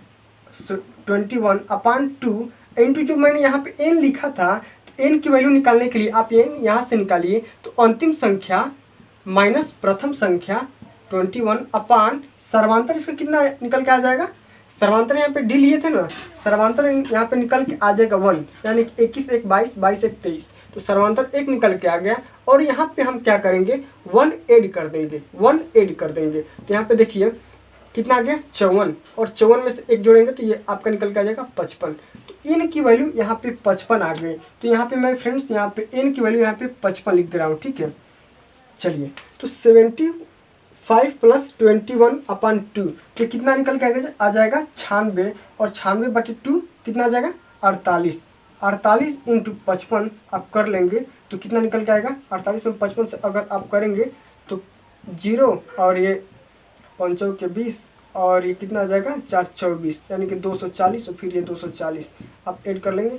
Speaker 1: 21 अपान 2 इंटू जो मैंने यहाँ पे n लिखा था। तो n की वैल्यू निकालने के लिए आप n यहाँ से निकालिए। तो अंतिम संख्या माइनस प्रथम संख्या 21 अपान सर्वांतर इसका कितना निकल के आ जाएगा, सर्वांतर यहाँ पे डी लिए थे ना, सर्वांतर यहाँ पे निकल के आ जाएगा 1, यानी 21 1 22, 22 1 23, तो सर्वांतर 1 निकल के आ गया। और यहाँ पे हम क्या करेंगे, 1 ऐड कर देंगे, 1 ऐड कर देंगे। तो यहाँ पे देखिए कितना आ गया 54, और 54 में से 1 जोड़ेंगे तो ये आपका निकल के आ जाएगा 55। तो इन की वैल्यू यहाँ पे 55 आ गई। तो यहाँ पे मैं फ्रेंड्स यहाँ पे इन की वैल्यू यहाँ पे 55 लिख दे रहा हूँ, ठीक है। चलिए, तो 75 प्लस 21 अपान 2, ये कितना निकल के आ जाएगा 96, और 96/2 कितना आ जाएगा 48। 48 इंटू 55 आप कर लेंगे तो कितना निकल के आएगा, 48 में 55 से अगर आप करेंगे तो 0 और ये 5 के 20 और ये कितना आ जाएगा 4 24, यानी कि 240, और फिर ये 240 आप ऐड कर लेंगे,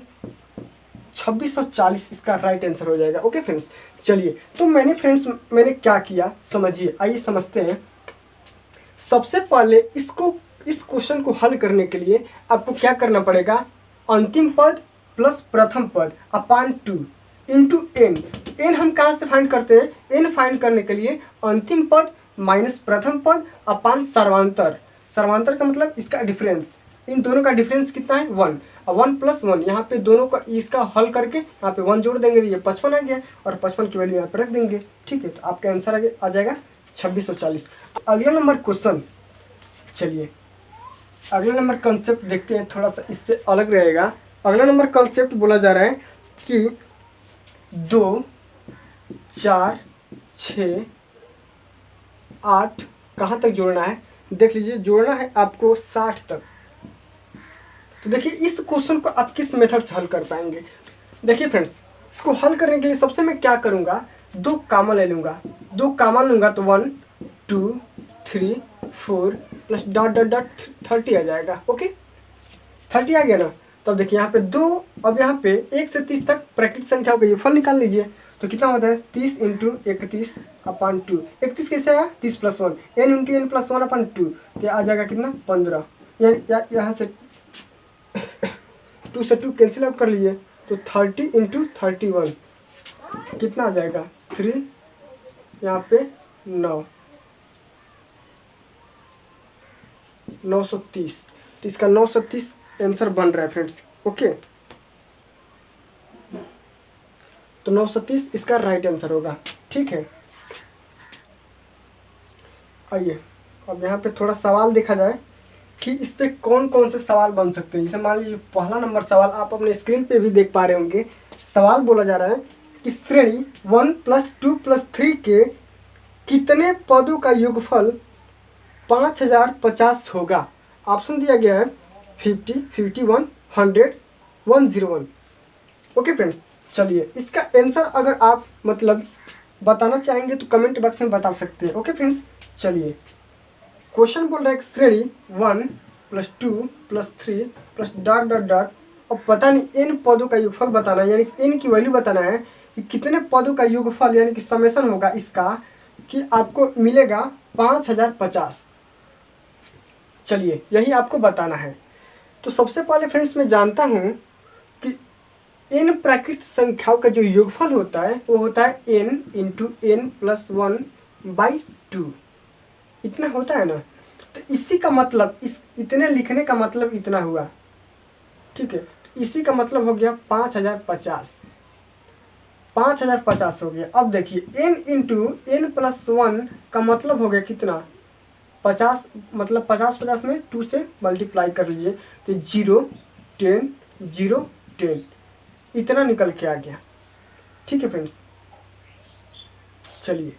Speaker 1: 2640 इसका राइट आंसर हो जाएगा। ओके फ्रेंड्स, चलिए तो मैंने क्या किया समझिए, आइए समझते हैं। सबसे पहले इस क्वेश्चन को हल करने के लिए आपको क्या करना पड़ेगा, अंतिम पद प्लस प्रथम पद अपान 2 इंटू एन। एन हम कहाँ से फाइंड करते हैं, एन फाइंड करने के लिए अंतिम पद माइनस प्रथम पद अपान सर्वांतर। सर्वांतर का मतलब इसका डिफरेंस, इन दोनों का डिफरेंस कितना है 1, और 1 + 1 यहाँ पे दोनों का इसका हल करके यहाँ पे 1 जोड़ देंगे, ये 55 आ गया, और 55 की वैल्यू यहाँ पे रख देंगे, ठीक है। तो आपका आंसर आ जाएगा 2640। अगला नंबर क्वेश्चन, चलिए अगला नंबर कंसेप्ट देखते हैं, थोड़ा सा इससे अलग रहेगा। अगला नंबर कंसेप्ट बोला जा रहा है कि 2 4 6 8 कहाँ तक जोड़ना है, देख लीजिए जोड़ना है आपको 60 तक। तो देखिए इस क्वेश्चन को आप किस मेथड से हल कर पाएंगे। देखिए फ्रेंड्स, इसको हल करने के लिए सबसे मैं क्या करूँगा, 2 कॉमन ले लूँगा, 2 कॉमन लूँगा तो 1 2 3 4 प्लस डॉट डॉट डॉट 30 आ जाएगा। ओके 30 आ गया ना। तब देखिए यहाँ पे 2, अब यहाँ पे 1 से 30 तक प्राकृतिक संख्याओं का योगफल निकाल लीजिए, तो कितना होता है 30 इंटू 31 अपान 2। 31 कैसे आया, 30 + 1, n इंटू n + 1 अपान 2, तो आ जाएगा कितना 15, यानी यहाँ से 2 से 2 कैंसिल आउट कर लीजिए, तो 30 इंटू 31 कितना आ जाएगा 3, यहाँ पे 9 930, तो इसका 930 आंसर बन रहा है फ्रेंड्स। ओके, तो 930 इसका राइट आंसर होगा, ठीक है। आइए अब यहाँ पे थोड़ा सवाल देखा जाए कि इस पे कौन कौन से सवाल बन सकते हैं। जैसे मान लीजिए पहला नंबर सवाल आप अपने स्क्रीन पे भी देख पा रहे होंगे। सवाल बोला जा रहा है कि श्रेणी 1 + 2 + 3 के कितने पदों का योगफल 5050 होगा। ऑप्शन दिया गया है 50 51 100 101। ओके फ्रेंड्स, चलिए इसका आंसर अगर आप मतलब बताना चाहेंगे तो कमेंट बॉक्स में बता सकते हैं। ओके फ्रेंड्स, चलिए क्वेश्चन बोल रहा है श्रेणी 1 + 2 + 3 प्लस डॉट डॉट डॉट, और पता नहीं n पदों का योगफल बताना है, यानी n की वैल्यू बताना है कि कितने पदों का योगफल यानी कि समेशन होगा इसका कि आपको मिलेगा 5050। चलिए यही आपको बताना है। तो सबसे पहले फ्रेंड्स मैं जानता हूँ कि n प्राकृतिक संख्याओं का जो योगफल होता है वो होता है n इंटू n + 1/2, इतना होता है ना। तो इसी का मतलब इतने लिखने का मतलब इतना हुआ, ठीक है। तो इसी का मतलब हो गया 5050, 5050 हो गया। अब देखिए n इंटू n + 1 का मतलब हो गया कितना 50, मतलब 50 में 2 से मल्टीप्लाई कर लीजिए, तो 0 10 0 10 इतना निकल के आ गया, ठीक है फ्रेंड्स। चलिए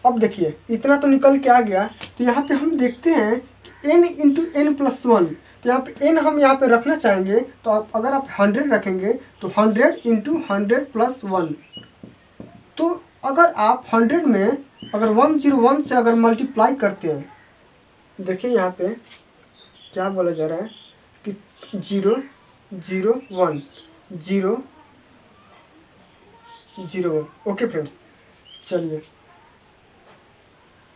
Speaker 1: अब देखिए इतना तो निकल के आ गया। तो यहाँ पे हम देखते हैं n इंटू n + 1, तो यहाँ पे n हम यहाँ पे रखना चाहेंगे, तो अगर आप 100 रखेंगे तो 100 इंटू 100 + 1, तो अगर आप 100 में अगर 101 से अगर मल्टीप्लाई करते हैं, देखिए यहाँ पे क्या बोला जा रहा है कि 0 0 1 0 0 1। ओके फ्रेंड्स, चलिए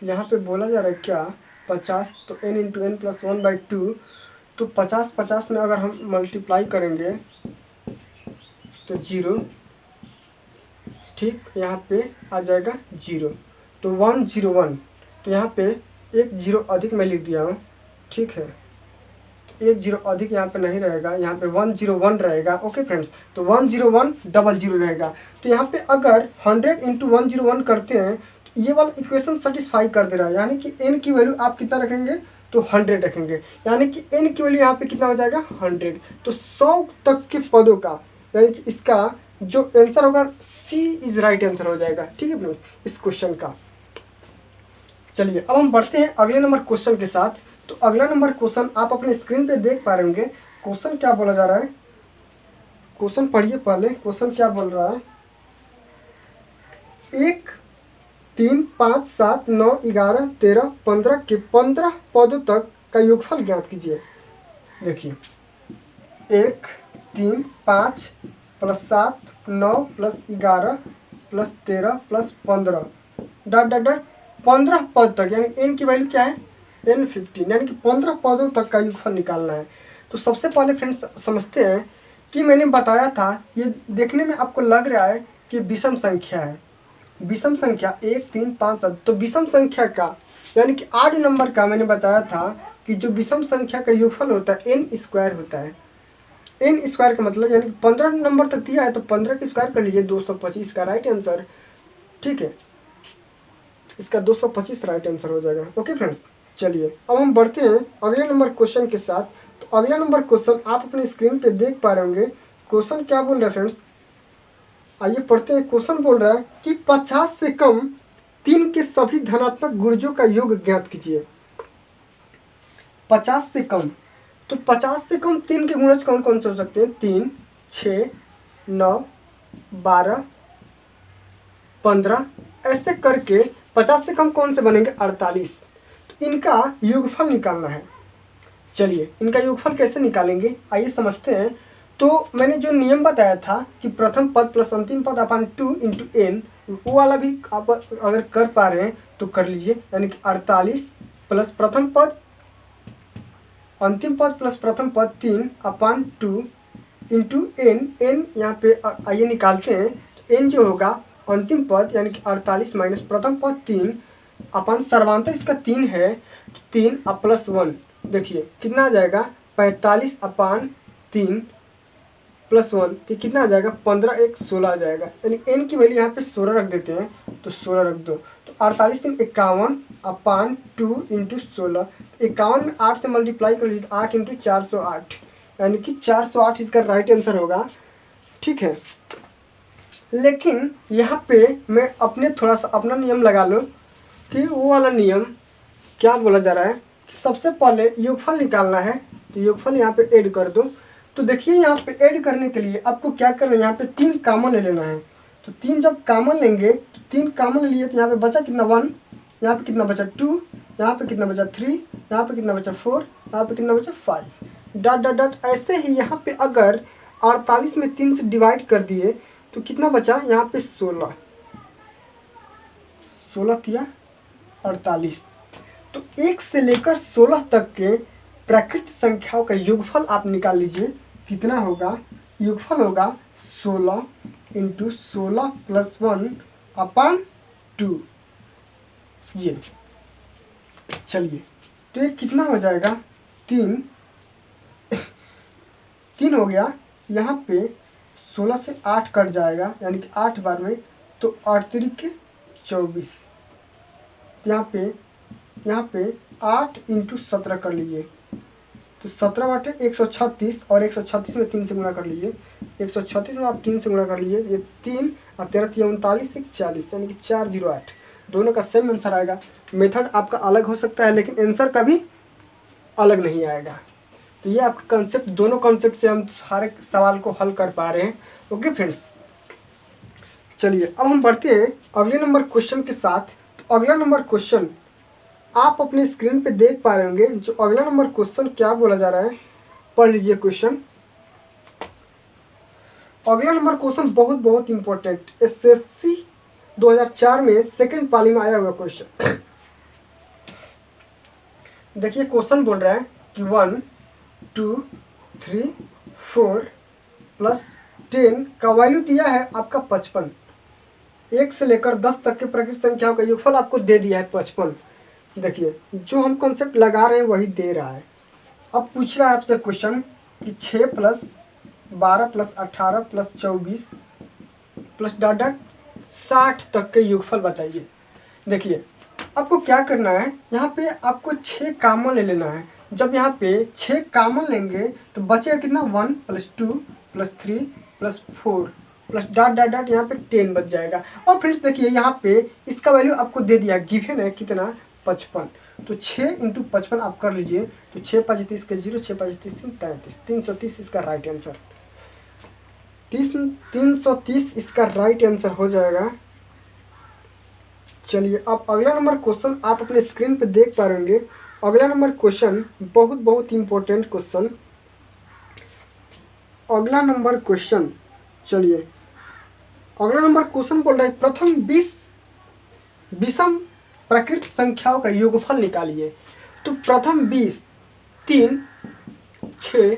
Speaker 1: यहाँ पे बोला जा रहा है क्या 50, तो n इंटू n + 1/2, तो 50 में अगर हम मल्टीप्लाई करेंगे तो 0, ठीक, यहाँ पे आ जाएगा 0, तो 101, तो यहाँ पे एक जीरो अधिक मैं लिख दिया हूँ, ठीक है। तो एक जीरो अधिक यहाँ पे नहीं रहेगा, यहाँ पे 101 रहेगा। ओके फ्रेंड्स, तो 10100 रहेगा। तो यहाँ पे अगर 100 इंटू 101 करते हैं तो ये वाला इक्वेशन सेटिस्फाई कर दे रहा है, यानी कि n की वैल्यू आप कितना रखेंगे, तो 100 रखेंगे, यानी कि n की वैल्यू यहाँ पे कितना हो जाएगा, 100। तो 100 तक के पदों का, यानी कि इसका जो आंसर होगा सी इज राइट आंसर हो जाएगा, ठीक है फ्रेंड्स, इस क्वेश्चन का। चलिए अब हम बढ़ते हैं अगले नंबर क्वेश्चन के साथ। तो अगला नंबर क्वेश्चन आप अपने स्क्रीन पे देख पा रहे होंगे। क्वेश्चन क्या बोला जा रहा है, क्वेश्चन पढ़िए पहले, क्वेश्चन क्या बोल रहा है। 1 3 5 7 9 11 13 15 के 15 पदों तक का योगफल ज्ञात कीजिए। देखिए 1 3 5 plus 7 9 plus 11 plus 13 plus 15 dot dot dot 15 पद तक, यानी n की वैल्यू क्या है, n 15, यानी कि 15 पदों तक का योगफल निकालना है। तो सबसे पहले फ्रेंड्स समझते हैं कि मैंने बताया था, ये देखने में आपको लग रहा है कि विषम संख्या है, विषम संख्या 1 3 5 7। तो विषम संख्या का यानी कि 8 नंबर का मैंने बताया था कि जो विषम संख्या का योगफल होता है n स्क्वायर होता है। n स्क्वायर का मतलब यानी कि 15 नंबर तक दिया है तो 15 के स्क्वायर कर लीजिए, 225 का राइट आंसर, ठीक है, इसका 225 राइट आंसर हो जाएगा। ओके फ्रेंड्स, चलिए अब हम बढ़ते हैं अगले नंबर क्वेश्चन के साथ। तो अगला नंबर क्वेश्चन आप अपने स्क्रीन पे देख पा रहे होंगे। क्वेश्चन क्या बोल रहा है फ्रेंड्स, आइए पढ़ते हैं। क्वेश्चन बोल रहा है कि 50 से कम 3 के सभी धनात्मक गुणजों का योग ज्ञात कीजिए। 50 से कम, तो 50 से कम 3 के गुणज कौन कौन से हो सकते हैं, 3 6 9 12 15, ऐसे करके 50 से कम कौन से बनेंगे, 48। तो इनका योगफल निकालना है। चलिए इनका योगफल कैसे निकालेंगे, आइए समझते हैं। तो मैंने जो नियम बताया था कि प्रथम पद प्लस अंतिम पद अपान 2 इंटू n, वो वाला भी आप अगर कर पा रहे हैं तो कर लीजिए, यानी कि 48 प्लस प्रथम पद अंतिम पद प्लस प्रथम पद 3 अपान 2 इंटू n। n यहाँ पे आइए निकालते हैं। तो n जो होगा अंतिम पद यानी कि 48 माइनस प्रथम पद 3 अपान सर्वांतर इसका 3 है, तो 3 अब प्लस 1, देखिए कितना आ जाएगा, 45 अपान 3 प्लस 1, तो कितना आ जाएगा, 15 1 16 आ जाएगा, यानी n की वैल्यू यहाँ पे 16 रख देते हैं, तो 16 रख दो। तो 48 3 51 अपान 2 इंटू 16, 51 में 8 से मल्टीप्लाई कर लीजिए, 8 इंटू 408, यानी कि 408 इसका राइट आंसर होगा, ठीक है। लेकिन यहाँ पे मैं अपने थोड़ा सा अपना नियम लगा लो कि वो वाला नियम क्या बोला जा रहा है कि सबसे पहले योगफल निकालना है। तो योगफल यहाँ पे ऐड कर दो। तो देखिए यहाँ पे ऐड करने के लिए आपको क्या करना है, यहाँ पे 3 कॉमन ले लेना है। तो 3 जब कॉमन लेंगे, तो 3 कॉमन लिए तो यहाँ पे बचा कितना 1, यहाँ पे कितना बचा 2, यहाँ पे कितना बचा 3, यहाँ पे कितना बचा 4, यहाँ पे कितना बचा 5, डॉट डॉट डॉट। ऐसे ही यहाँ पे अगर 48 में 3 से डिवाइड कर दिए तो कितना बचा, यहाँ पे 16, 16 तिया 48। तो 1 से लेकर 16 तक के प्राकृत संख्याओं का योगफल आप निकाल लीजिए, कितना होगा, योगफल होगा 16 इंटू 16 प्लस 1 अपान 2, ये। चलिए तो ये कितना हो जाएगा, 3 हो गया, यहाँ पे 16 से 8 कट जाएगा, यानी कि 8 बार में, तो 8 तरीके 24, यहाँ पे 8 इंटू 17 कर लीजिए, तो 17 बाटे 136, और 136 में 3 से गुणा कर लीजिए, 136 में आप 3 से गुणा कर लीजिए, ये 3 और 13 39 1 40, यानी कि 408, दोनों का सेम आंसर आएगा। मेथड आपका अलग हो सकता है लेकिन आंसर कभी अलग नहीं आएगा। तो ये आपका कंसेप्ट, दोनों कंसेप्ट से हम सारे सवाल को हल कर पा रहे हैं। ओके फ्रेंड्स, चलिए अब हम बढ़ते हैं अगले नंबर क्वेश्चन के साथ। तो अगला नंबर क्वेश्चन आप अपने स्क्रीन पे देख पा रहे होंगे। जो अगला नंबर क्वेश्चन क्या बोला जा रहा है, पढ़ लीजिए क्वेश्चन। अगला नंबर क्वेश्चन बहुत बहुत इंपॉर्टेंट, एसएससी 2004 में सेकंड पाली में आया हुआ क्वेश्चन। देखिए क्वेश्चन बोल रहा है कि 1 2 3 4 प्लस 10 का वैल्यू दिया है आपका 55। 1 से लेकर 10 तक के प्राकृत संख्याओं का योगफल आपको दे दिया है 55। देखिए जो हम कॉन्सेप्ट लगा रहे हैं वही दे रहा है। अब पूछ रहा है आपसे क्वेश्चन कि 6 + 12 + 18 + 24 प्लस डॉट डॉट 60 तक के योगफल बताइए। देखिए आपको क्या करना है, यहाँ पे आपको 6 कॉमन ले लेना है। जब यहाँ पे 6 कॉमन लेंगे तो बचेगा कितना, 1 + 2 + 3 + 4 प्लस डॉट डॉट डॉट यहाँ पे 10 बच जाएगा। और फ्रेंड्स देखिए यहाँ पे इसका वैल्यू आपको दे दिया, गिवन है कितना, 55। तो 6 × 55 आप कर लीजिए। तो 6 × 5 = 30 के 0, 6 × 5 = 30, 33, 330 इसका राइट आंसर। 330 इसका राइट आंसर हो जाएगा। चलिए अब अगला नंबर क्वेश्चन आप अपने स्क्रीन पे देख पा रहे होंगे। अगला नंबर क्वेश्चन बहुत इम्पोर्टेंट क्वेश्चन। अगला नंबर क्वेश्चन, चलिए अगला नंबर क्वेश्चन बोल रहा है प्रथम 20 विषम प्रकृत संख्याओं का योगफल निकालिए। तो प्रथम 20, 3, 6,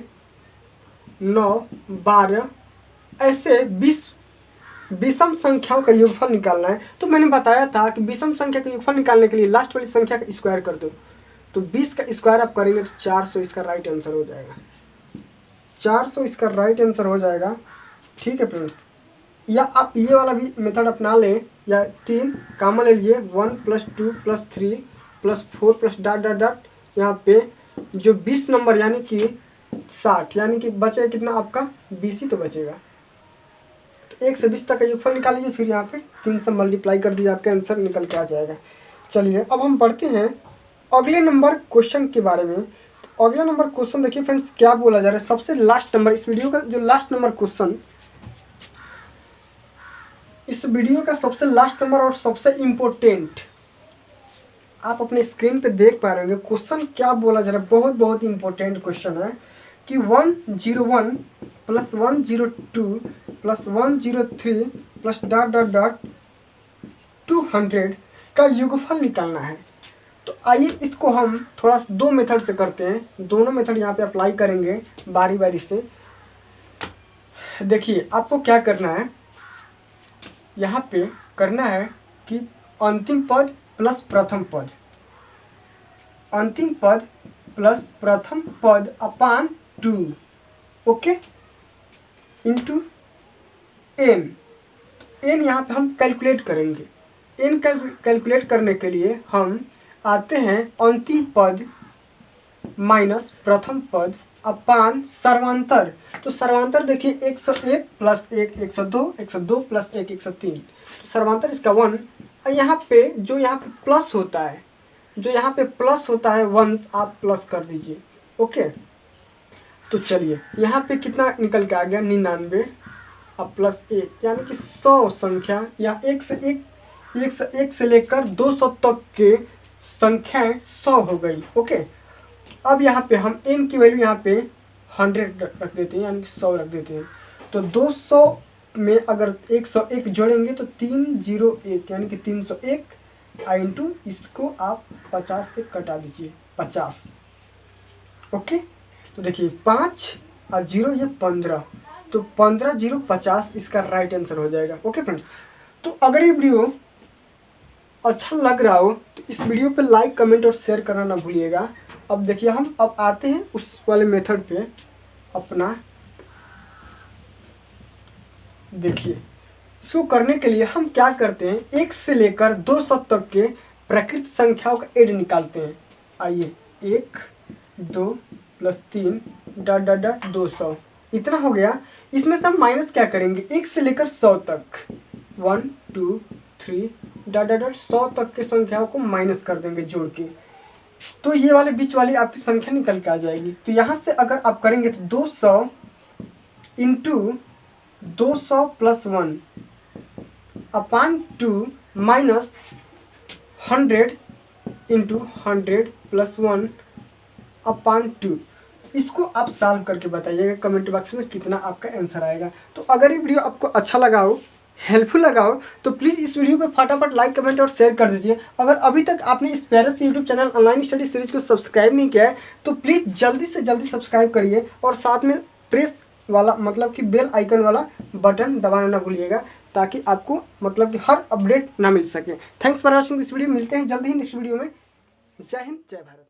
Speaker 1: 9, 12 ऐसे 20 विषम संख्याओं का योगफल निकालना है। तो मैंने बताया था कि विषम संख्या का योगफल निकालने के लिए लास्ट वाली संख्या का स्क्वायर कर दो। तो 20 का स्क्वायर आप करेंगे तो 400 इसका राइट आंसर हो जाएगा। 400 इसका राइट आंसर हो जाएगा। ठीक है फ्रेंड्स, या आप ये वाला भी मेथड अपना लें, या 3 कॉमन ले लीजिए, 1 + 2 + 3 + 4 प्लस डॉट डॉट डॉट यहाँ पे जो 20 नंबर यानी कि 60, यानी कि बचेगा कितना आपका 20 ही तो बचेगा। तो 1 से 20 तक का योगफल निकाल लीजिए, फिर यहाँ पे 3 से मल्टीप्लाई कर दीजिए, आपका आंसर निकल के आ जाएगा। चलिए अब हम बढ़ते हैं अगले नंबर क्वेश्चन के बारे में। तो अगला नंबर क्वेश्चन देखिए फ्रेंड्स क्या बोला जा रहा है, सबसे लास्ट नंबर इस वीडियो का जो लास्ट नंबर क्वेश्चन, इस वीडियो का सबसे लास्ट नंबर और सबसे इम्पोर्टेंट आप अपने स्क्रीन पे देख पा रहे होंगे। क्वेश्चन क्या बोला जा रहा है, बहुत इम्पोर्टेंट क्वेश्चन है कि 101 + 102 + 103 प्लस डॉट डॉट डॉट 200 का योगफल निकालना है। तो आइए इसको हम थोड़ा सा 2 मेथड से करते हैं। दोनों मेथड यहाँ पे अप्लाई करेंगे बारी बारी से। देखिए आपको क्या करना है, यहाँ पे करना है कि अंतिम पद प्लस प्रथम पद, अंतिम पद प्लस प्रथम पद अपान 2, ओके, इंटू n। n यहाँ पे हम कैलकुलेट करेंगे। n कैलकुलेट करने के लिए हम आते हैं अंतिम पद माइनस प्रथम पद अपान सर्वांतर। तो सर्वांतर देखिए 101 + 1 102, 102 + 1 103। तो सर्वांतर इसका 1। और यहाँ पे जो यहाँ पे प्लस होता है, जो यहाँ पे प्लस होता है 1 आप प्लस कर दीजिए, ओके। तो चलिए यहाँ पे कितना निकल के आ गया, 99 अब प्लस 1 यानी कि 100 संख्या, या 1 से 1 से लेकर 200 तक के संख्याएं 100 हो गई, ओके। अब यहाँ पे हम n की वैल्यू यहाँ पे 100 रख देते हैं, यानी कि 100 रख देते हैं। तो 200 में अगर 101 जोड़ेंगे तो 301 यानी कि 301 इंटू इसको आप 50 से कटा दीजिए, 50, ओके। तो देखिए 5 और 0 ये 15, तो 15 0 50 इसका राइट आंसर हो जाएगा, ओके फ्रेंड्स। तो अगर ये वीडियो अच्छा लग रहा हो तो इस वीडियो पे लाइक कमेंट और शेयर करना ना भूलिएगा। अब देखिए हम अब आते हैं उस वाले मेथड पे अपना। देखिए इसको करने के लिए हम क्या करते हैं, 1 से लेकर 200 तक के प्रकृत संख्याओं का एड निकालते हैं। आइए 1 2 + 3 डॉट डॉट डॉट 200 इतना हो गया। इसमें से हम माइनस क्या करेंगे, 1 से लेकर 100 तक 1 2 3 डॉट डॉट डॉट 100 तक के संख्याओं को माइनस कर देंगे जोड़ के। तो ये वाले बीच वाली आपकी संख्या निकल के आ जाएगी। तो यहाँ से अगर आप करेंगे तो 200 इंटू 200 + 1 अपान 2 माइनस 100 इंटू 100 + 1 अपान 2। इसको आप सॉल्व करके बताइएगा कमेंट बॉक्स में कितना आपका आंसर आएगा। तो अगर ये वीडियो आपको अच्छा लगा हो, हेल्पफुल लगा हो, तो प्लीज़ इस वीडियो पे फटाफट लाइक कमेंट और शेयर कर दीजिए। अगर अभी तक आपने इस प्यारे से YouTube channel online study series को सब्सक्राइब नहीं किया है तो प्लीज़ जल्दी से जल्दी सब्सक्राइब करिए, और साथ में प्रेस वाला मतलब कि बेल आइकन वाला बटन दबाना ना भूलिएगा, ताकि आपको मतलब कि हर अपडेट ना मिल सके। Thanks for watching this video. मिलते हैं जल्दी ही नेक्स्ट वीडियो में। जय हिंद, जय भारत।